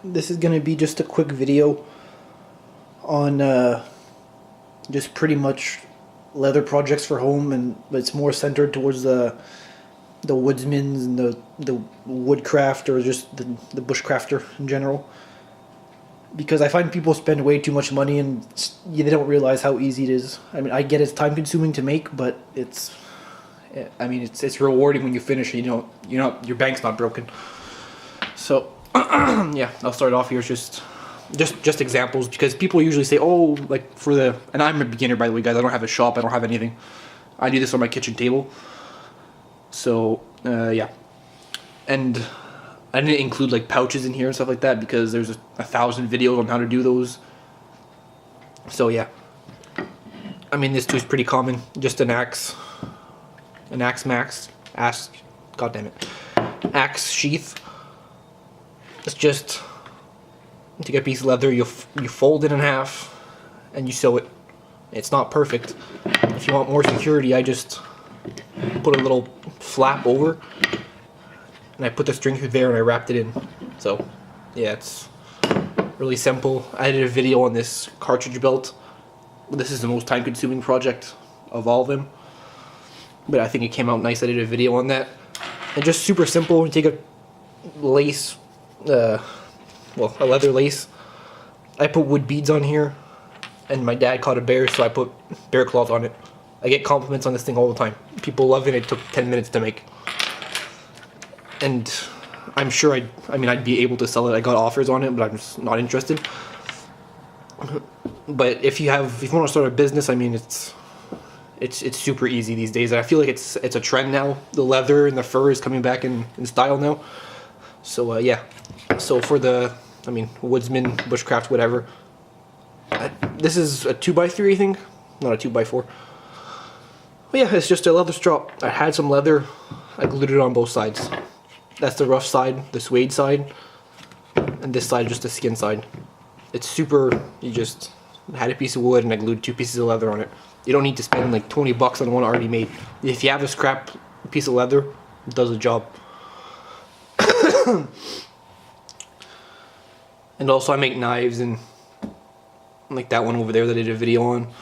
This is going to be just a quick video on just pretty much leather projects for home, and it's more centered towards the Woodsmans and the Woodcraft, or just the Bushcrafter in general. Because I find people spend way too much money and they don't realize how easy it is. I mean, I get it's time consuming to make, but it's rewarding when you finish. You know, your bank's not broken. So yeah, I'll start off here. Just examples, because people usually say, oh, like and I'm a beginner, by the way, guys. I don't have a shop. I don't have anything. I do this on my kitchen table. So yeah, and I didn't include like pouches in here and stuff like that because there's 1,000 videos on how to do those. So yeah, I mean, this too is pretty common. Just an axe sheath. It's just to get a piece of leather, you fold it in half and you sew it. It's not perfect. If you want more security, I just put a little flap over, and I put the string through there and I wrapped it in. So yeah, it's really simple. I did a video on this cartridge belt. This is the most time consuming project of all of them, but I think it came out nice. I did a video on that. And just super simple. You take a lace, a leather lace. I put wood beads on here, and my dad caught a bear, so I put bear claws on it. I get compliments on this thing all the time. People love it. It took 10 minutes to make. And I'm sure I'd be able to sell it. I got offers on it, but I'm just not interested. But if you want to start a business, I mean, it's super easy these days. And I feel like it's a trend now. The leather and the fur is coming back in style now. So yeah. So for Woodsman, Bushcraft, whatever. This is a 2x3, I think, not a 2x4. But yeah, it's just a leather strap. I had some leather. I glued it on both sides. That's the rough side, the suede side, and this side just the skin side. It's super. You just had a piece of wood and I glued 2 pieces of leather on it. You don't need to spend like 20 bucks on one already made. If you have a scrap piece of leather, it does the job. And also I make knives, and like that one over there that I did a video on.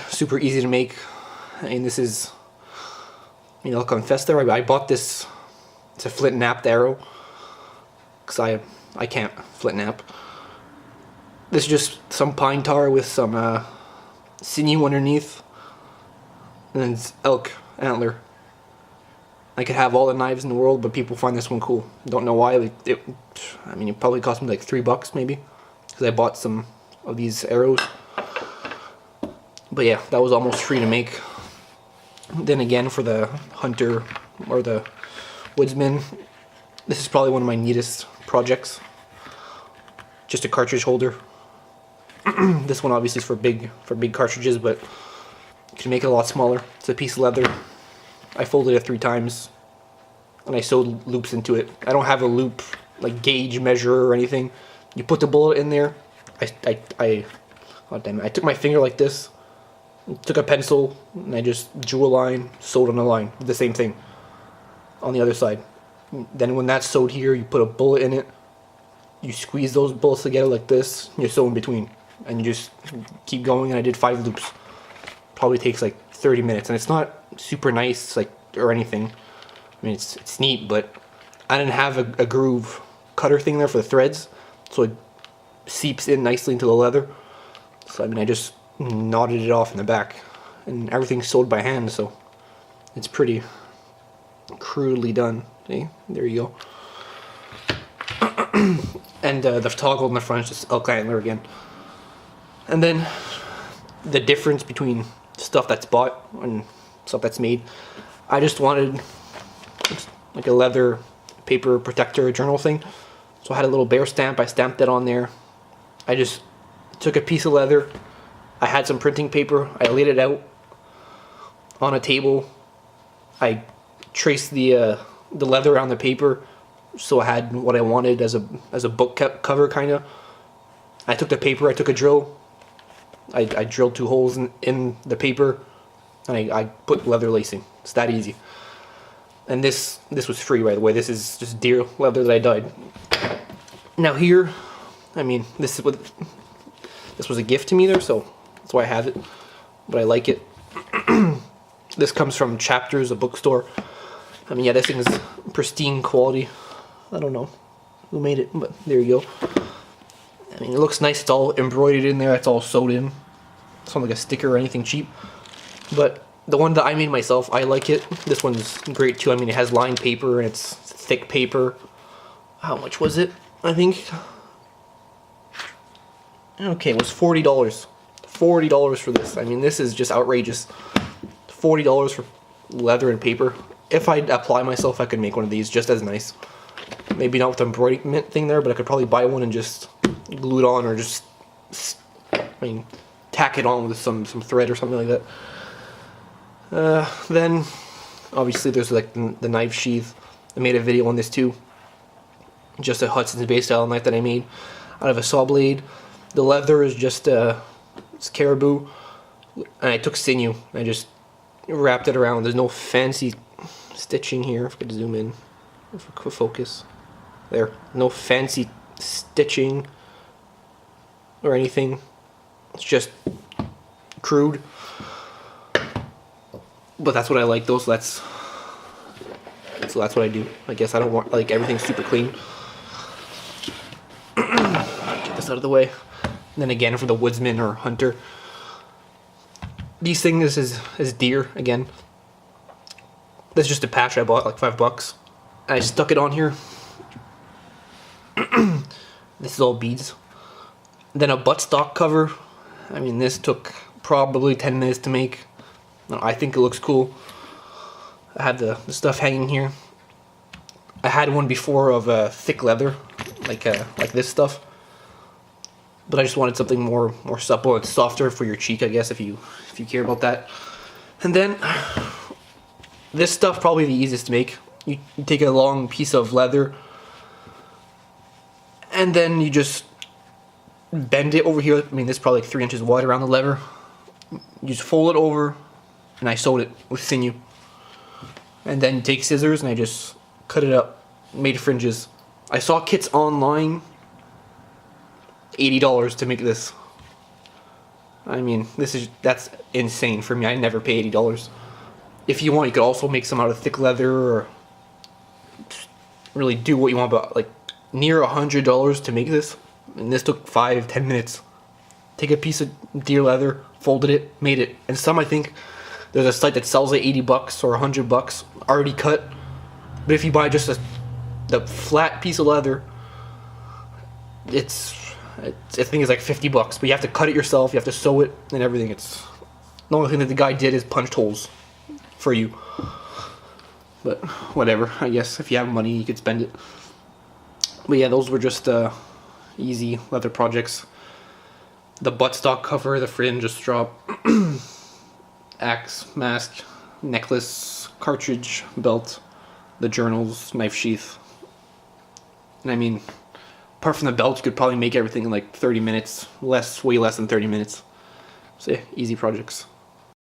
Super easy to make. I mean, this is, I'll confess there, I bought this. It's a flint napped arrow, because I can't flint nap. This is just some pine tar with some sinew underneath, and then it's elk antler. I could have all the knives in the world, but people find this one cool. Don't know why. It probably cost me like $3 maybe, because I bought some of these arrows. But yeah, that was almost free to make. Then again, for the hunter or the woodsman, this is probably one of my neatest projects. Just a cartridge holder. This one obviously is for big cartridges, but you can make it a lot smaller. It's a piece of leather. I folded it 3 times, and I sewed loops into it. I don't have a loop like gauge measure or anything. You put the bullet in there. God damn it! I took my finger like this, took a pencil, and I just drew a line, sewed on a line. The same thing on the other side. Then when that's sewed here, you put a bullet in it. You squeeze those bullets together like this. And you sew in between, and you just keep going. And I did 5 loops. Probably takes like 30 minutes, and it's not super nice or anything. I mean, it's neat, but I didn't have a groove cutter thing there for the threads, so it seeps in nicely into the leather. So I just knotted it off in the back, and everything's sewed by hand, so it's pretty crudely done. See, there you go. And the toggle in the front is just elk antler again. And then the difference between stuff that's bought and stuff that's made, I just wanted like a leather paper protector journal thing. So I had a little bear stamp. I stamped that on there. I just took a piece of leather. I had some printing paper. I laid it out on a table. I traced the leather on the paper, so I had what I wanted as a book cover kind of. I took the paper. I took a drill. I drilled 2 holes in the paper, and I put leather lacing. It's that easy. And this was free, by the way. This is just deer leather that I dyed. Now here, I mean, this was a gift to me there, so that's why I have it. But I like it. This comes from Chapters, a bookstore. I mean, yeah, this thing is pristine quality. I don't know who made it, but there you go. I mean, it looks nice. It's all embroidered in there. It's all sewed in. It's not like a sticker or anything cheap. But the one that I made myself, I like it. This one's great too. I mean, it has lined paper and it's thick paper. How much was it? I think. Okay, it was $40. $40 for this. I mean, this is just outrageous. $40 for leather and paper. If I apply myself, I could make one of these just as nice. Maybe not with the embroiderment thing there, but I could probably buy one and just glue it on, or just, I mean, tack it on with some thread or something like that. Then, obviously, there's like the knife sheath. I made a video on this too. Just a Hudson's Bay style knife that I made out of a saw blade. The leather is just it's caribou, and I took sinew. I just wrapped it around. There's no fancy stitching here. If I could zoom in for focus. There, no fancy stitching or anything. It's just crude. But that's what I like though, so that's what I do. I guess I don't want like everything super clean. Get this out of the way. And then again for the woodsman or hunter. These things is deer again. This is just a patch I bought like $5. And I stuck it on here. This is all beads. Then a buttstock cover. I mean, this took probably 10 minutes to make. I think it looks cool. I had the stuff hanging here. I had one before of thick leather, like this stuff. But I just wanted something more supple and softer for your cheek, I guess, if you care about that. And then this stuff probably the easiest to make. You take a long piece of leather, and then you just bend it over here. I mean, this is probably like 3 inches wide around the lever. You just fold it over, and I sewed it with sinew. And then take scissors, and I just cut it up, made fringes. I saw kits online, $80 to make this. I mean, that's insane for me. I never pay $80. If you want, you could also make some out of thick leather, or really do what you want, but like near $100 to make this. And this took 5-10 minutes. Take a piece of deer leather, folded it, made it. And some, I think there's a site that sells it $80 or $100 already cut. But if you buy just the flat piece of leather, I think it's like $50. But you have to cut it yourself. You have to sew it and everything. It's the only thing that the guy did is punched holes for you. But whatever. I guess if you have money, you could spend it. But yeah, those were just easy leather projects. The buttstock cover, the fringe, a strap, axe, mask, necklace, cartridge, belt, the journals, knife sheath. And I mean, apart from the belt, you could probably make everything in like 30 minutes. Way less than 30 minutes. So yeah, easy projects.